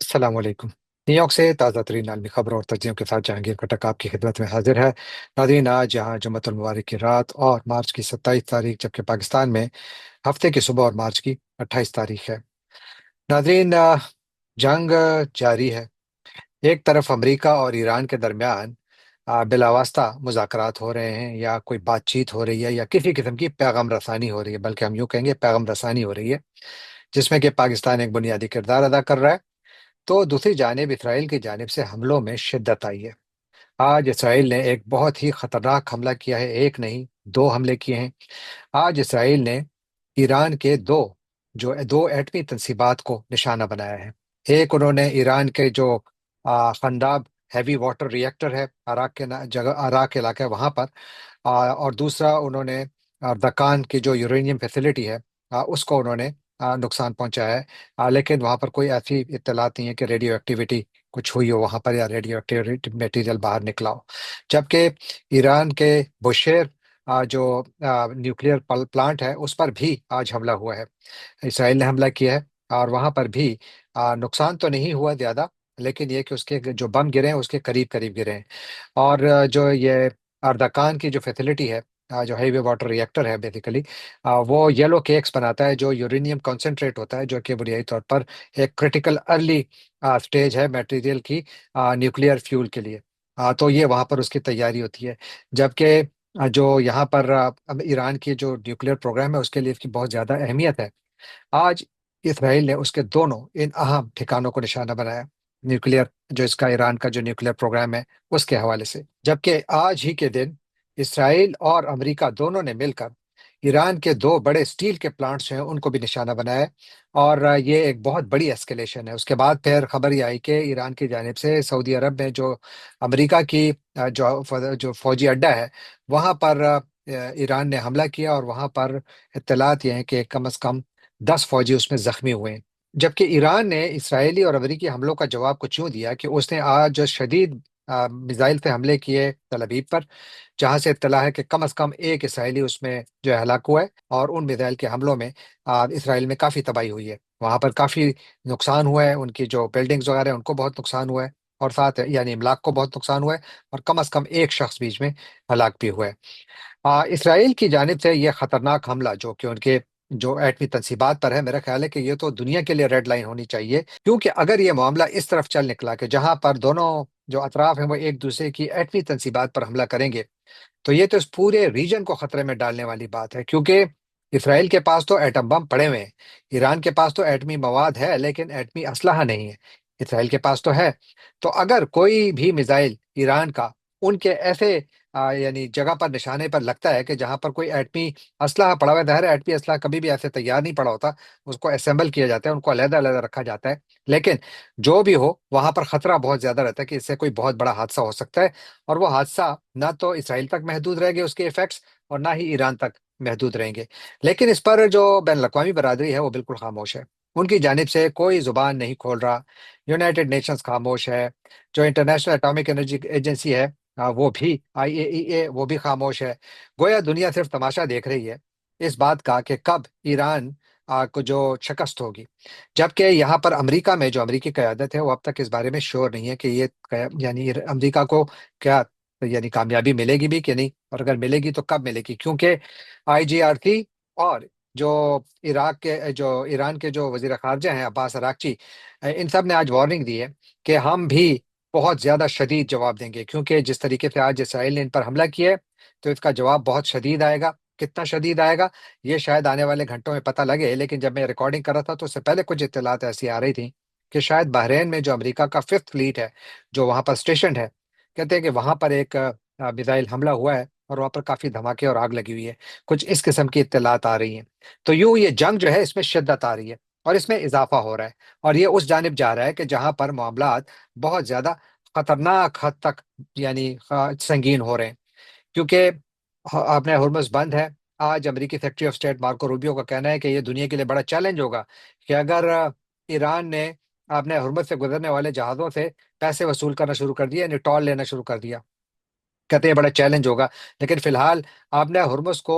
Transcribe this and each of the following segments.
السلام علیکم۔ نیویارک سے تازہ ترین عالمی خبروں اور تجزیوں کے ساتھ جہانگیر کٹک آپ کی خدمت میں حاضر ہے۔ ناظرین، آج یہاں جمعۃ المبارک کی رات اور مارچ کی 27 تاریخ، جبکہ پاکستان میں ہفتے کی صبح اور مارچ کی 28 تاریخ ہے۔ ناظرین، جنگ جاری ہے۔ ایک طرف امریکہ اور ایران کے درمیان بلاواسطہ مذاکرات ہو رہے ہیں، یا کوئی بات چیت ہو رہی ہے، یا کسی قسم کی پیغام رسانی ہو رہی ہے، بلکہ ہم یوں کہیں گے پیغام رسانی ہو رہی ہے، جس میں کہ پاکستان ایک بنیادی کردار ادا کر رہا ہے۔ تو دوسری جانب اسرائیل کی جانب سے حملوں میں شدت آئی ہے۔ آج اسرائیل نے ایک بہت ہی خطرناک حملہ کیا ہے، ایک نہیں، دو حملے کیے ہیں۔ آج اسرائیل نے ایران کے دو ایٹمی تنصیبات کو نشانہ بنایا ہے۔ ایک، انہوں نے ایران کے جو خنداب ہیوی واٹر ری ایکٹر ہے، عراق کے جگہ، عراق علاقہ ہے وہاں پر، اور دوسرا انہوں نے دکان کی جو یورینیم فیسلٹی ہے، اس کو انہوں نے نقصان پہنچایا ہے۔ لیکن وہاں پر کوئی ایسی اطلاعات نہیں ہے کہ ریڈیو ایکٹیویٹی کچھ ہوئی ہو وہاں پر، یا ریڈیو ایکٹیویٹی میٹیریل باہر نکلا ہو۔ جبکہ ایران کے بشیر جو نیوکلیئر پلانٹ ہے، اس پر بھی آج حملہ ہوا ہے۔ اسرائیل نے حملہ کیا ہے، اور وہاں پر بھی نقصان تو نہیں ہوا زیادہ، لیکن یہ کہ اس کے جو بم گرے ہیں اس کے قریب قریب گرے ہیں۔ اور جو یہ اردکان کی جو فیسلٹی ہے، جو ہیوی واٹر ری ایکٹر ہے بیسیکلی، وہ یلو کیکس بناتا ہے، جو یورینیم کنسنٹریٹ ہوتا ہے، جو کہ بنیادی طور پر ایک کرٹیکل ارلی سٹیج ہے میٹیریل کی نیوکلیئر فیول کے لیے۔ تو یہ وہاں پر اس کی تیاری ہوتی ہے۔ جبکہ جو یہاں پر اب ایران کی جو نیوکلیئر پروگرام ہے، اس کے لیے اس کی بہت زیادہ اہمیت ہے۔ آج اسرائیل نے اس کے دونوں ان اہم ٹھکانوں کو نشانہ بنایا، نیوکلیئر، جو اس کا ایران کا جو نیوکلیئر پروگرام ہے اس کے حوالے سے۔ جبکہ آج ہی کے دن اسرائیل اور امریکہ دونوں نے مل کر ایران کے دو بڑے اسٹیل کے پلانٹس ہیں ان کو بھی نشانہ بنایا ہے، اور یہ ایک بہت بڑی اسکیلیشن ہے۔ اس کے بعد پھر خبر یہ آئی کہ ایران کی جانب سے سعودی عرب میں جو امریکہ کی جو فوجی اڈہ ہے، وہاں پر ایران نے حملہ کیا، اور وہاں پر اطلاعات یہ ہیں کہ کم از کم 10 فوجی اس میں زخمی ہوئے ہیں۔ جبکہ ایران نے اسرائیلی اور امریکی حملوں کا جواب کچھ یوں دیا کہ اس نے آج شدید میزائل سے حملے کیے تل ابیب پر، جہاں سے اطلاع ہے کہ کم از کم ایک اسرائیلی اس میں جو ہے ہلاک ہوا ہے، اور ان میزائل کے حملوں میں اسرائیل میں کافی تباہی ہوئی ہے، وہاں پر کافی نقصان ہوا ہے، ان کی جو بلڈنگز وغیرہ ہیں ان کو بہت نقصان ہوا ہے، اور ساتھ یعنی املاک کو بہت نقصان ہوا ہے، اور کم از کم ایک شخص بیچ میں ہلاک بھی ہوا ہے۔ اسرائیل کی جانب سے یہ خطرناک حملہ جو کہ ان کے جو ایٹمی تنصیبات پر ہے، میرا خیال ہے کہ یہ تو دنیا کے لیے ریڈ لائن ہونی چاہیے، کیونکہ اگر یہ معاملہ اس طرف چل نکلا کہ جہاں پر دونوں جو اطراف ہیں وہ ایک دوسرے کی ایٹمی تنصیبات پر حملہ کریں گے، تو یہ تو اس پورے ریجن کو خطرے میں ڈالنے والی بات ہے۔ کیونکہ اسرائیل کے پاس تو ایٹم بم پڑے ہوئے ہیں، ایران کے پاس تو ایٹمی مواد ہے لیکن ایٹمی اسلحہ نہیں ہے، اسرائیل کے پاس تو ہے۔ تو اگر کوئی بھی میزائل ایران کا ان کے ایسے یعنی جگہ پر، نشانے پر لگتا ہے کہ جہاں پر کوئی ایٹمی اسلحہ پڑا ہوا ہے، ظاہر ہے ایٹمی اسلحہ کبھی بھی ایسے تیار نہیں پڑا ہوتا، اس کو اسمبل کیا جاتا ہے، ان کو علیحدہ علیحدہ رکھا جاتا ہے، لیکن جو بھی ہو وہاں پر خطرہ بہت زیادہ رہتا ہے کہ اس سے کوئی بہت بڑا حادثہ ہو سکتا ہے، اور وہ حادثہ نہ تو اسرائیل تک محدود رہے گے اس کے ایفیکٹس، اور نہ ہی ایران تک محدود رہیں گے۔ لیکن اس پر جو بین الاقوامی برادری ہے وہ بالکل خاموش ہے، ان کی جانب سے کوئی زبان نہیں کھول رہا۔ یونائٹڈ نیشنز خاموش ہے، جو انٹرنیشنل اٹامک انرجی ایجنسی ہے، وہ بھی IAEA، وہ بھی خاموش ہے۔ گویا دنیا صرف تماشا دیکھ رہی ہے اس بات کا کہ کب ایران کو جو شکست ہوگی۔ جبکہ یہاں پر امریکہ میں جو امریکی قیادت ہے وہ اب تک اس بارے میں شور نہیں ہے کہ یہ یعنی امریکہ کو کیا یعنی کامیابی ملے گی بھی کہ نہیں، اور اگر ملے گی تو کب ملے گی، کیونکہ IGRT اور جو ایران کے جو وزیر خارجہ ہیں عباس اراغچی، ان سب نے آج وارننگ دی ہے کہ ہم بھی بہت زیادہ شدید جواب دیں گے، کیونکہ جس طریقے سے آج اسرائیل نے ان پر حملہ کیا ہے تو اس کا جواب بہت شدید آئے گا۔ کتنا شدید آئے گا یہ شاید آنے والے گھنٹوں میں پتہ لگے، لیکن جب میں ریکارڈنگ کر رہا تھا تو اس سے پہلے کچھ اطلاعات ایسی آ رہی تھیں کہ شاید بحرین میں جو امریکہ کا 5th فلیٹ ہے، جو وہاں پر اسٹیشنڈ ہے، کہتے ہیں کہ وہاں پر ایک میزائل حملہ ہوا ہے، اور وہاں پر کافی دھماکے اور آگ لگی ہوئی ہے، کچھ اس قسم کی اطلاعات آ رہی ہیں۔ تو یوں یہ جنگ جو ہے اس میں شدت آ رہی ہے، اور اس میں اضافہ ہو رہا ہے، اور یہ اس جانب جا رہا ہے کہ جہاں پر معاملات بہت زیادہ خطرناک حد تک یعنی سنگین ہو رہے ہیں، کیونکہ اپنے ہرمز بند ہے۔ آج امریکی secretary of state Marco Rubio کا کہنا ہے کہ یہ دنیا کے لیے بڑا چیلنج ہوگا کہ اگر ایران نے اپنے ہرمز سے گزرنے والے جہازوں سے پیسے وصول کرنا شروع کر دیا، یعنی ٹول لینا شروع کر دیا، کہتے ہیں بڑا چیلنج ہوگا۔ لیکن فی الحال آپ نے ہرمز کو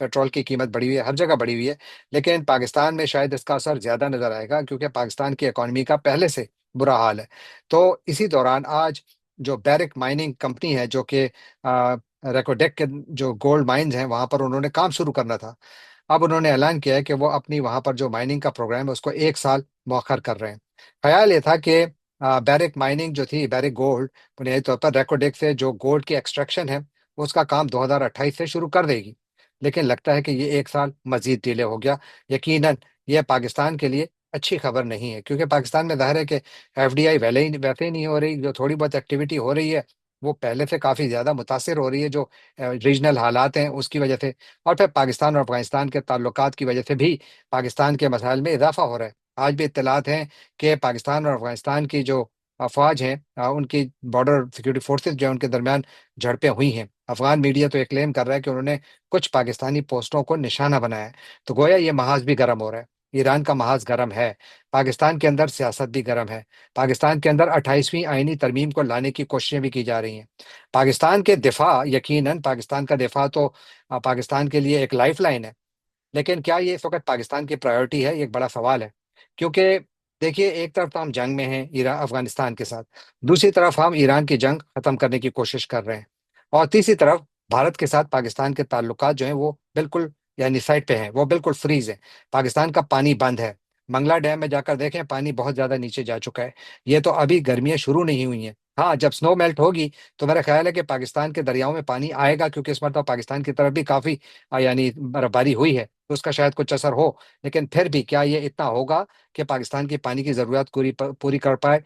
پیٹرول کی قیمت بڑھی ہوئی ہے، ہر جگہ بڑھی ہوئی ہے، لیکن پاکستان میں شاید اس کا اثر زیادہ نظر آئے گا کیونکہ پاکستان کی اکانومی کا پہلے سے برا حال ہے۔ تو اسی دوران آج جو بیرک مائننگ کمپنی ہے، جو کہ ریکوڈیک کے جو گولڈ مائنز ہیں وہاں پر انہوں نے کام شروع کرنا تھا، اب انہوں نے اعلان کیا ہے کہ وہ اپنی وہاں پر جو مائننگ کا پروگرام ہے اس کو 1 سال مؤخر کر رہے ہیں۔ خیال یہ تھا کہ بیرک مائننگ جو تھی، بیرک گولڈ، بنیادی طور پر ریکوڈیک سے جو گولڈ کی ایکسٹریکشن ہے اس کا کام 2028 سے شروع کر دے گی، لیکن لگتا ہے کہ یہ 1 سال مزید ڈیلے ہو گیا۔ یقیناً یہ پاکستان کے لیے اچھی خبر نہیں ہے، کیونکہ پاکستان میں ظاہر ہے کہ ایف ڈی آئی ویسے ہی نہیں ہو رہی، جو تھوڑی بہت ایکٹیویٹی ہو رہی ہے وہ پہلے سے کافی زیادہ متاثر ہو رہی ہے، جو ریجنل حالات ہیں اس کی وجہ سے، اور پھر پاکستان اور افغانستان کے تعلقات کی وجہ سے بھی پاکستان کے مسائل میں اضافہ ہو رہا ہے۔ آج بھی اطلاعات ہیں کہ پاکستان اور افغانستان کی جو افواج ہیں، ان کی بارڈر سیکورٹی فورسز جو ہیں ان کے درمیان جھڑپیں ہوئی ہیں۔ افغان میڈیا تو یہ کلیم کر رہا ہے کہ انہوں نے کچھ پاکستانی پوسٹوں کو نشانہ بنایا ہے، تو گویا یہ محاذ بھی گرم ہو رہا ہے۔ ایران کا محاذ گرم ہے، پاکستان کے اندر سیاست بھی گرم ہے، پاکستان کے اندر 28ویں آئینی ترمیم کو لانے کی کوششیں بھی کی جا رہی ہیں۔ پاکستان کے دفاع، یقیناً پاکستان کا دفاع تو پاکستان کے لیے ایک لائف لائن ہے، لیکن کیا یہ اس وقت پاکستان کی پرائیورٹی ہے؟ یہ ایک بڑا سوال ہے، کیونکہ دیکھیے ایک طرف تو ہم جنگ میں ہیں ایران افغانستان کے ساتھ، دوسری طرف ہم ایران کی جنگ ختم کرنے کی کوشش کر رہے ہیں، اور تیسری طرف بھارت کے ساتھ پاکستان کے تعلقات جو ہیں وہ بالکل یعنی سائڈ پہ ہیں، وہ بالکل فریز ہیں۔ پاکستان کا پانی بند ہے، منگلا ڈیم میں جا کر دیکھیں پانی بہت زیادہ نیچے جا چکا ہے۔ یہ تو ابھی گرمیاں شروع نہیں ہوئی ہیں، ہاں جب سنو میلٹ ہوگی تو میرا خیال ہے کہ پاکستان کے دریاؤں میں پانی آئے گا، کیونکہ اس مرتبہ پاکستان کی طرف بھی کافی یعنی برف باری ہوئی ہے تو اس کا شاید کچھ اثر ہو، لیکن پھر بھی کیا یہ اتنا ہوگا کہ پاکستان کی پانی کی ضرورت پوری کر پائے؟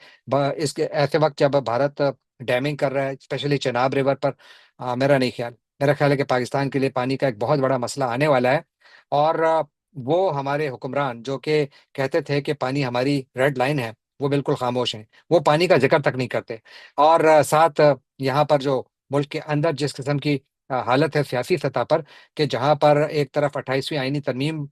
اس کے ایسے وقت جب بھارت ڈیمنگ کر رہا ہے اسپیشلی چناب ریور پر، میرا نہیں خیال، میرا خیال ہے کہ پاکستان کے لیے پانی کا ایک بہت بڑا مسئلہ آنے والا ہے، اور وہ ہمارے حکمران جو کہ کہتے تھے کہ پانی ہماری ریڈ لائن ہے، وہ بالکل خاموش ہیں، وہ پانی کا ذکر تک نہیں کرتے، اور ساتھ یہاں پر جو ملک کے اندر جس قسم کی حالت ہے سیاسی سطح پر، کہ جہاں پر ایک طرف 28ویں آئینی ترمیم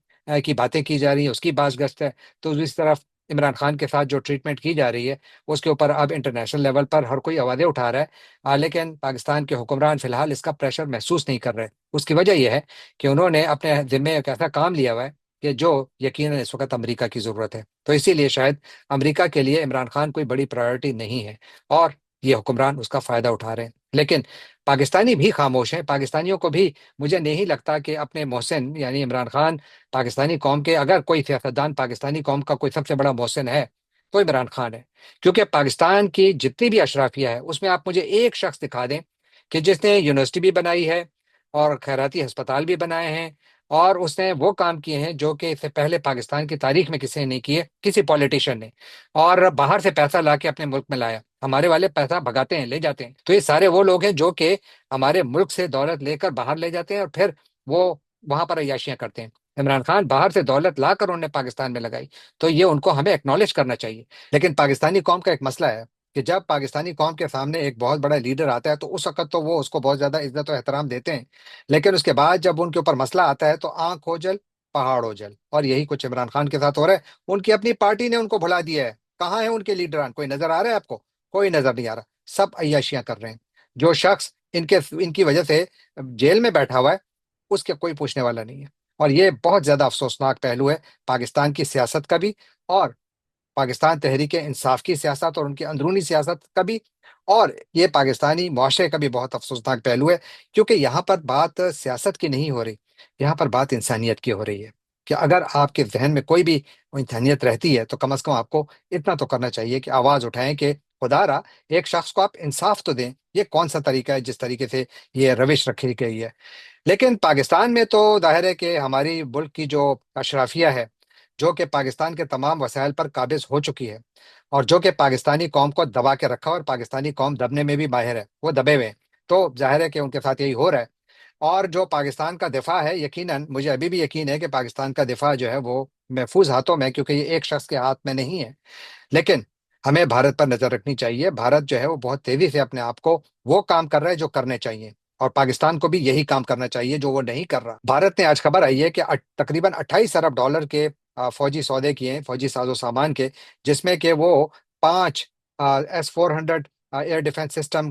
کی باتیں کی جا رہی ہیں، اس کی باز گشت ہے، تو اس طرف عمران خان کے ساتھ جو ٹریٹمنٹ کی جا رہی ہے اس کے اوپر اب انٹرنیشنل لیول پر ہر کوئی آوازیں اٹھا رہا ہے، لیکن پاکستان کے حکمران فی الحال اس کا پریشر محسوس نہیں کر رہے۔ اس کی وجہ یہ ہے کہ انہوں نے اپنے ذمے ایک ایسا کام لیا ہوا ہے کہ جو یقیناً اس وقت امریکہ کی ضرورت ہے، تو اسی لیے شاید امریکہ کے لیے عمران خان کوئی بڑی پرائورٹی نہیں ہے، اور یہ حکمران اس کا فائدہ اٹھا رہے ہیں، لیکن پاکستانی بھی خاموش ہیں۔ پاکستانیوں کو بھی مجھے نہیں لگتا کہ اپنے محسن یعنی عمران خان پاکستانی قوم کے، اگر کوئی سیاستدان پاکستانی قوم کا کوئی سب سے بڑا محسن ہے تو عمران خان ہے، کیونکہ پاکستان کی جتنی بھی اشرافیہ ہے اس میں آپ مجھے ایک شخص دکھا دیں کہ جس نے یونیورسٹی بھی بنائی ہے اور خیراتی ہسپتال بھی بنائے ہیں، اور اس نے وہ کام کیے ہیں جو کہ اس سے پہلے پاکستان کی تاریخ میں کسی نے نہیں کیے، کسی پولیٹیشین نے، اور باہر سے پیسہ لا کے اپنے ملک میں لایا۔ ہمارے والے پیسہ بھگاتے ہیں، لے جاتے ہیں، تو یہ سارے وہ لوگ ہیں جو کہ ہمارے ملک سے دولت لے کر باہر لے جاتے ہیں اور پھر وہ وہاں پر عیاشیاں کرتے ہیں۔ عمران خان باہر سے دولت لا کر انہوں نے پاکستان میں لگائی، تو یہ ان کو ہمیں ایکنالج کرنا چاہیے، لیکن پاکستانی قوم کا ایک مسئلہ ہے کہ جب پاکستانی قوم کے سامنے ایک بہت بڑا لیڈر آتا ہے تو اس وقت تو وہ اس کو بہت زیادہ عزت و احترام دیتے ہیں، لیکن اس کے بعد جب ان کے اوپر مسئلہ آتا ہے تو آنکھ ہو جل پہاڑ ہو جل، اور یہی کچھ عمران خان کے ساتھ ہو رہا ہے۔ ان کی اپنی پارٹی نے ان کو بھلا دیا ہے، کہاں ہیں ان کے لیڈران؟ کوئی نظر آ رہا ہے آپ کو؟ کوئی نظر نہیں آ رہا، سب عیاشیاں کر رہے ہیں۔ جو شخص ان کی وجہ سے جیل میں بیٹھا ہوا ہے اس کے کوئی پوچھنے والا نہیں ہے، اور یہ بہت زیادہ افسوسناک پہلو ہے پاکستان کی سیاست کا بھی، اور پاکستان تحریک انصاف کی سیاست اور ان کی اندرونی سیاست کا بھی، اور یہ پاکستانی معاشرے کا بھی بہت افسوسناک پہلو ہے، کیونکہ یہاں پر بات سیاست کی نہیں ہو رہی، یہاں پر بات انسانیت کی ہو رہی ہے، کہ اگر آپ کے ذہن میں کوئی بھی انسانیت رہتی ہے تو کم از کم آپ کو اتنا تو کرنا چاہیے کہ آواز اٹھائیں کہ خدا را ایک شخص کو آپ انصاف تو دیں۔ یہ کون سا طریقہ ہے جس طریقے سے یہ روش رکھی گئی ہے؟ لیکن پاکستان میں تو ظاہر ہے کہ ہماری ملک کی جو اشرافیہ ہے، جو کہ پاکستان کے تمام وسائل پر قابض ہو چکی ہے، اور جو کہ پاکستانی قوم کو دبا کے رکھا، اور پاکستانی قوم دبنے میں بھی ماہر ہے، وہ دبے ہوئے ہیں، تو ظاہر ہے کہ ان کے ساتھ یہی ہو رہا ہے۔ اور جو پاکستان کا دفاع ہے، یقیناً مجھے ابھی بھی یقین ہے کہ پاکستان کا دفاع جو ہے وہ محفوظ ہاتھوں میں ہے، کیونکہ یہ ایک شخص کے ہاتھ میں نہیں ہے، لیکن ہمیں بھارت پر نظر رکھنی چاہیے۔ بھارت جو ہے وہ بہت تیزی سے اپنے آپ کو وہ کام کر رہا ہے جو کرنے چاہیے، اور پاکستان کو بھی یہی کام کرنا چاہیے جو وہ نہیں کر رہا۔ بھارت نے آج خبر آئی ہے کہ تقریباً 28 ارب ڈالر کے فوجی سودے کیے ہیں، فوجی ساز و سامان کے، جس میں کہ وہ 5 S-400 air defence system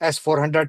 S-400